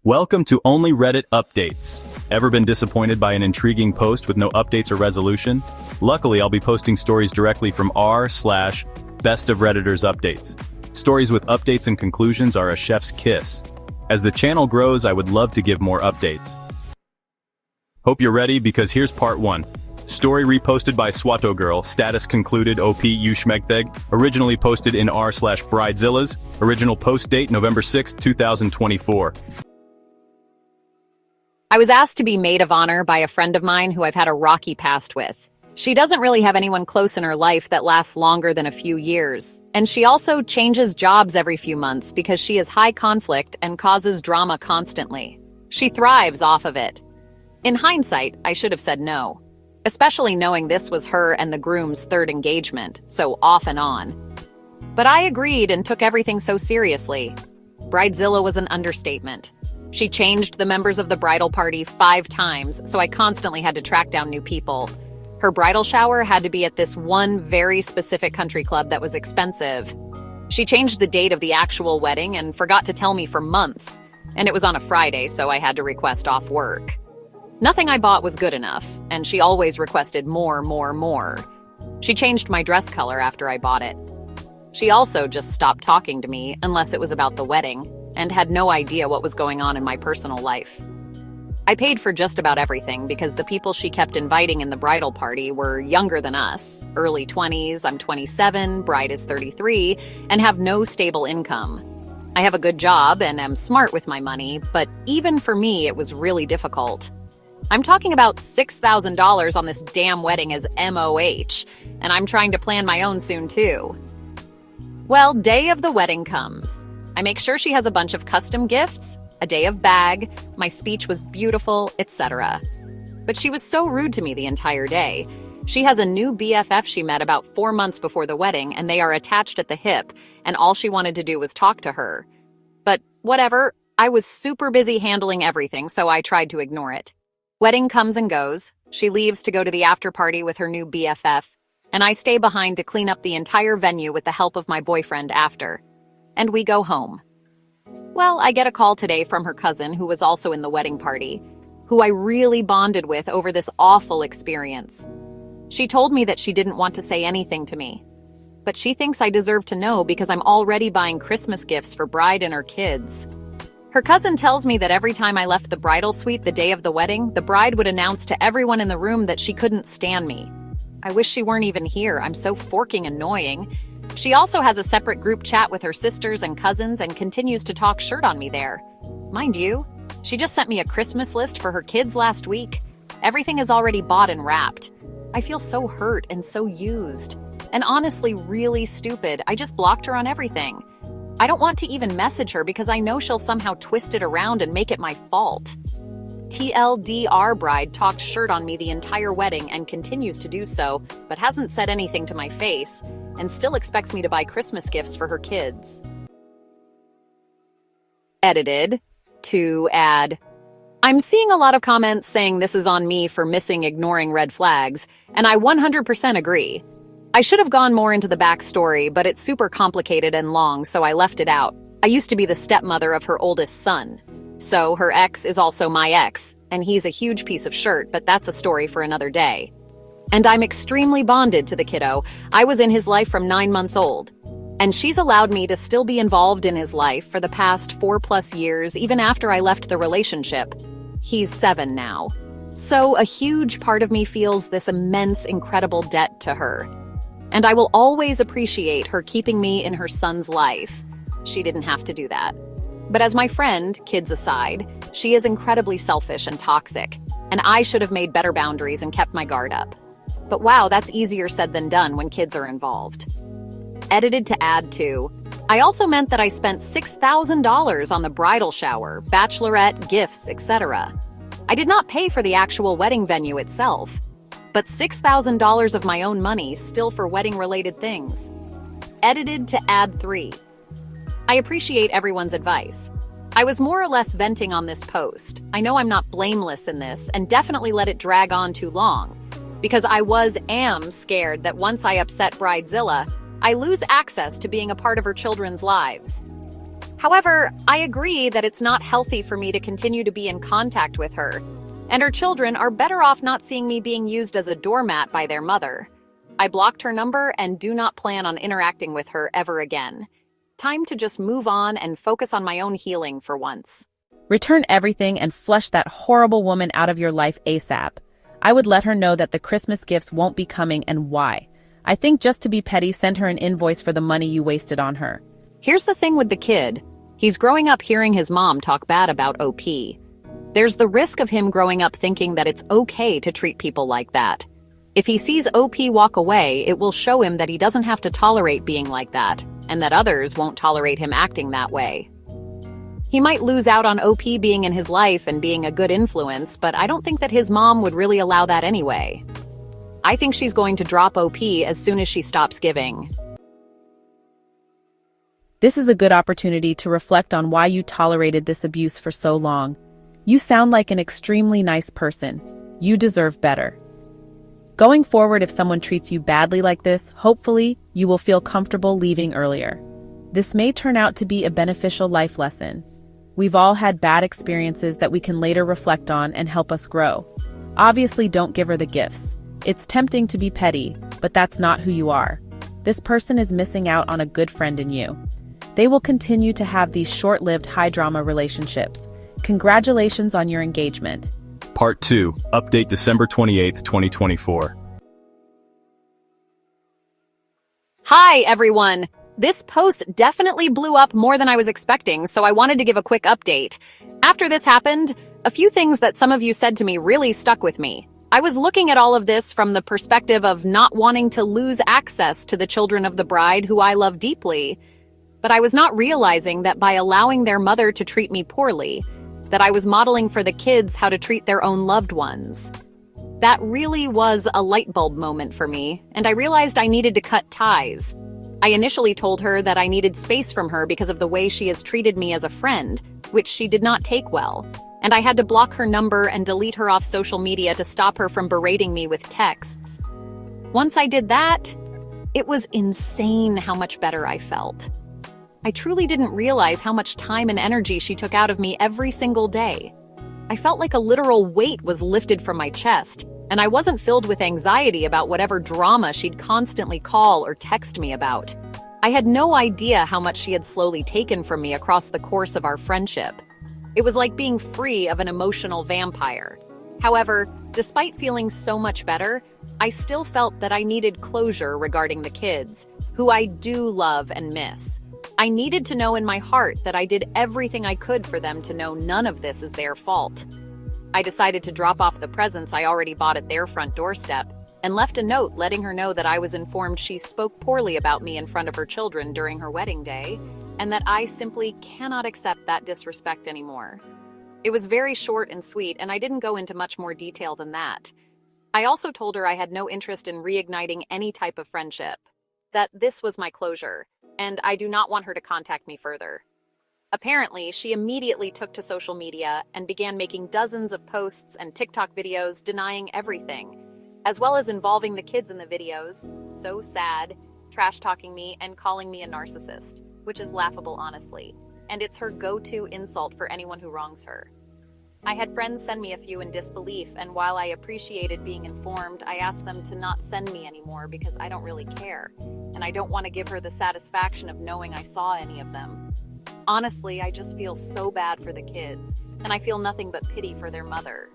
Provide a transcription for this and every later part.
Welcome to Only Reddit Updates. Ever been disappointed by an intriguing post with no updates or resolution? Luckily, I'll be posting stories directly from r/Best of Redditors Updates. Stories with updates and conclusions are a chef's kiss. As the channel grows, I would love to give more updates. Hope you're ready because here's part 1. Story reposted by Swato Girl, status concluded OP Ushmegtheg, originally posted in r/Bridezilla's, original post date November 6, 2024. I was asked to be maid of honor by a friend of mine who I've had a rocky past with. She doesn't really have anyone close in her life that lasts longer than a few years. And she also changes jobs every few months because she is high conflict and causes drama constantly. She thrives off of it. In hindsight, I should have said no. Especially knowing this was her and the groom's third engagement, so off and on. But I agreed and took everything so seriously. Bridezilla was an understatement. She changed the members of the bridal party 5 times, so I constantly had to track down new people. Her bridal shower had to be at this one very specific country club that was expensive. She changed the date of the actual wedding and forgot to tell me for months. And it was on a Friday, so I had to request off work. Nothing I bought was good enough, and she always requested more. She changed my dress color after I bought it. She also just stopped talking to me unless it was about the wedding, and had no idea what was going on in my personal life. I paid for just about everything because the people she kept inviting in the bridal party were younger than us, early 20s, I'm 27, bride is 33, and have no stable income. I have a good job and am smart with my money, but even for me it was really difficult. I'm talking about $6,000 on this damn wedding as MOH, and I'm trying to plan my own soon too. Well, day of the wedding comes. I make sure she has a bunch of custom gifts, a day of bag, my speech was beautiful, etc. But she was so rude to me the entire day. She has a new BFF she met about 4 months before the wedding, and they are attached at the hip, and all she wanted to do was talk to her. But whatever, I was super busy handling everything, so I tried to ignore it. Wedding comes and goes. She leaves to go to the after party with her new BFF, and I stay behind to clean up the entire venue with the help of my boyfriend after. And we go home. Well, I get a call today from her cousin who was also in the wedding party, who I really bonded with over this awful experience. She told me that she didn't want to say anything to me, but she thinks I deserve to know because I'm already buying Christmas gifts for bride and her kids. Her cousin tells me that every time I left the bridal suite the day of the wedding, the bride would announce to everyone in the room that she couldn't stand me. I wish she weren't even here, I'm so forking annoying. She also has a separate group chat with her sisters and cousins and continues to talk shirt on me there. Mind you, she just sent me a Christmas list for her kids last week. Everything is already bought and wrapped. I feel so hurt and so used. And honestly, really stupid. I just blocked her on everything. I don't want to even message her because I know she'll somehow twist it around and make it my fault. TLDR bride talked shirt on me the entire wedding and continues to do so, but hasn't said anything to my face, and still expects me to buy Christmas gifts for her kids. Edited to add. I'm seeing a lot of comments saying this is on me for ignoring red flags, and I 100% agree. I should have gone more into the backstory, but it's super complicated and long, so I left it out. I used to be the stepmother of her oldest son. So her ex is also my ex, and he's a huge piece of shirt, but that's a story for another day. And I'm extremely bonded to the kiddo. I was in his life from 9 months old. And she's allowed me to still be involved in his life for the past 4+ years, even after I left the relationship. He's 7 now. So a huge part of me feels this immense, incredible debt to her. And I will always appreciate her keeping me in her son's life. She didn't have to do that. But as my friend, kids aside, she is incredibly selfish and toxic, and I should have made better boundaries and kept my guard up. But wow, that's easier said than done when kids are involved. Edited to add to. I also meant that I spent $6,000 on the bridal shower, bachelorette, gifts, etc. I did not pay for the actual wedding venue itself, but $6,000 of my own money still for wedding-related things. Edited to add 3. I appreciate everyone's advice. I was more or less venting on this post. I know I'm not blameless in this and definitely let it drag on too long, because I am scared that once I upset Bridezilla, I lose access to being a part of her children's lives. However, I agree that it's not healthy for me to continue to be in contact with her, and her children are better off not seeing me being used as a doormat by their mother. I blocked her number and do not plan on interacting with her ever again. Time to just move on and focus on my own healing for once. Return everything and flush that horrible woman out of your life ASAP. I would let her know that the Christmas gifts won't be coming and why. I think just to be petty, send her an invoice for the money you wasted on her. Here's the thing with the kid. He's growing up hearing his mom talk bad about OP. There's the risk of him growing up thinking that it's okay to treat people like that. If he sees OP walk away, it will show him that he doesn't have to tolerate being like that, and that others won't tolerate him acting that way. He might lose out on OP being in his life and being a good influence, but I don't think that his mom would really allow that anyway. I think she's going to drop OP as soon as she stops giving. This is a good opportunity to reflect on why you tolerated this abuse for so long. You sound like an extremely nice person. You deserve better. Going forward, if someone treats you badly like this, hopefully you will feel comfortable leaving earlier. This may turn out to be a beneficial life lesson. We've all had bad experiences that we can later reflect on and help us grow. Obviously, don't give her the gifts. It's tempting to be petty, but that's not who you are. This person is missing out on a good friend in you. They will continue to have these short-lived high-drama relationships. Congratulations on your engagement. Part 2, update December 28th, 2024. Hi, everyone! This post definitely blew up more than I was expecting, so I wanted to give a quick update. After this happened, a few things that some of you said to me really stuck with me. I was looking at all of this from the perspective of not wanting to lose access to the children of the bride who I love deeply. But I was not realizing that by allowing their mother to treat me poorly, that I was modeling for the kids how to treat their own loved ones. That really was a light bulb moment for me, and I realized I needed to cut ties. I initially told her that I needed space from her because of the way she has treated me as a friend, which she did not take well, and I had to block her number and delete her off social media to stop her from berating me with texts. Once I did that, it was insane how much better I felt. I truly didn't realize how much time and energy she took out of me every single day. I felt like a literal weight was lifted from my chest, and I wasn't filled with anxiety about whatever drama she'd constantly call or text me about. I had no idea how much she had slowly taken from me across the course of our friendship. It was like being free of an emotional vampire. However, despite feeling so much better, I still felt that I needed closure regarding the kids, who I do love and miss. I needed to know in my heart that I did everything I could for them to know none of this is their fault. I decided to drop off the presents I already bought at their front doorstep and left a note letting her know that I was informed she spoke poorly about me in front of her children during her wedding day, and that I simply cannot accept that disrespect anymore. It was very short and sweet, and I didn't go into much more detail than that. I also told her I had no interest in reigniting any type of friendship, that this was my closure, and I do not want her to contact me further. Apparently, she immediately took to social media and began making dozens of posts and TikTok videos denying everything, as well as involving the kids in the videos, so sad, trash-talking me and calling me a narcissist, which is laughable honestly, and it's her go-to insult for anyone who wrongs her. I had friends send me a few in disbelief, and while I appreciated being informed, I asked them to not send me anymore because I don't really care, and I don't want to give her the satisfaction of knowing I saw any of them. Honestly, I just feel so bad for the kids, and I feel nothing but pity for their mother.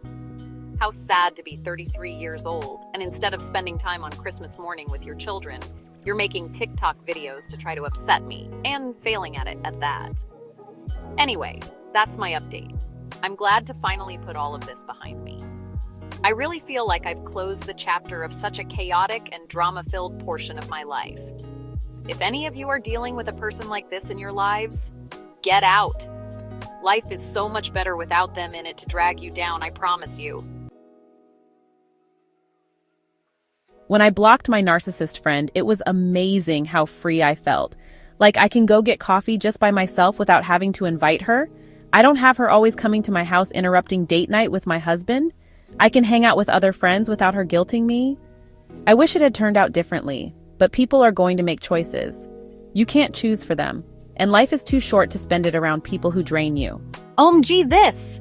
How sad to be 33 years old, and instead of spending time on Christmas morning with your children, you're making TikTok videos to try to upset me, and failing at it at that. Anyway, that's my update. I'm glad to finally put all of this behind me. I really feel like I've closed the chapter of such a chaotic and drama-filled portion of my life. If any of you are dealing with a person like this in your lives, get out. Life is so much better without them in it to drag you down, I promise you. When I blocked my narcissist friend, it was amazing how free I felt. Like I can go get coffee just by myself without having to invite her. I don't have her always coming to my house interrupting date night with my husband. I can hang out with other friends without her guilting me. I wish it had turned out differently, but people are going to make choices. You can't choose for them. and life is too short to spend it around people who drain you. OMG this!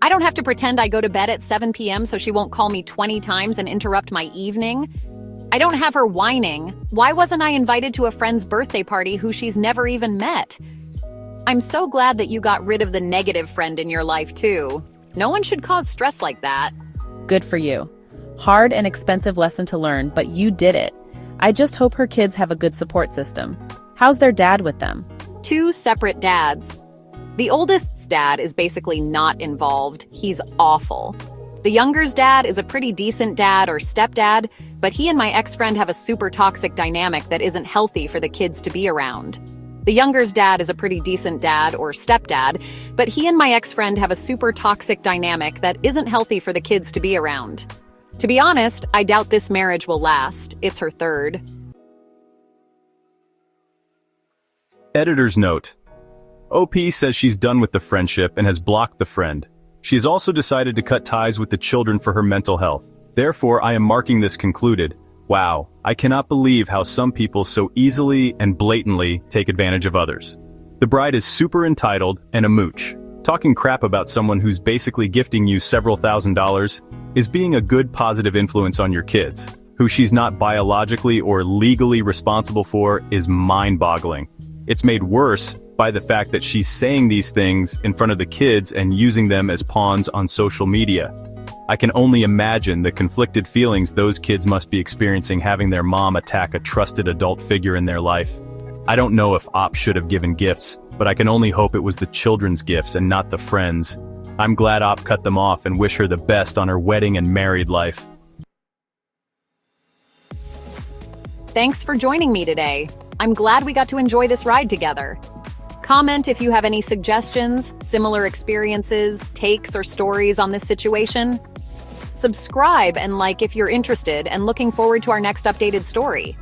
I don't have to pretend I go to bed at 7 p.m. so she won't call me 20 times and interrupt my evening. I don't have her whining. Why wasn't I invited to a friend's birthday party who she's never even met? I'm so glad that you got rid of the negative friend in your life too. No one should cause stress like that. Good for you. Hard and expensive lesson to learn, but you did it. I just hope her kids have a good support system. How's their dad with them? 2 separate dads. The oldest's dad is basically not involved. He's awful. The younger's dad is a pretty decent dad or stepdad, but he and my ex-friend have a super toxic dynamic that isn't healthy for the kids to be around. The younger's dad is a pretty decent dad or stepdad, but he and my ex-friend have a super toxic dynamic that isn't healthy for the kids to be around. To be honest, I doubt this marriage will last. It's her 3rd. Editor's note. OP says she's done with the friendship and has blocked the friend. She has also decided to cut ties with the children for her mental health. Therefore, I am marking this concluded. Wow, I cannot believe how some people so easily and blatantly take advantage of others. The bride is super entitled and a mooch. Talking crap about someone who's basically gifting you several $1,000s is being a good positive influence on your kids, who she's not biologically or legally responsible for, is mind-boggling. It's made worse by the fact that she's saying these things in front of the kids and using them as pawns on social media. I can only imagine the conflicted feelings those kids must be experiencing having their mom attack a trusted adult figure in their life. I don't know if Op should have given gifts, but I can only hope it was the children's gifts and not the friends. I'm glad Op cut them off and wish her the best on her wedding and married life. Thanks for joining me today. I'm glad we got to enjoy this ride together. Comment if you have any suggestions, similar experiences, takes, or stories on this situation. Subscribe and like if you're interested and looking forward to our next updated story.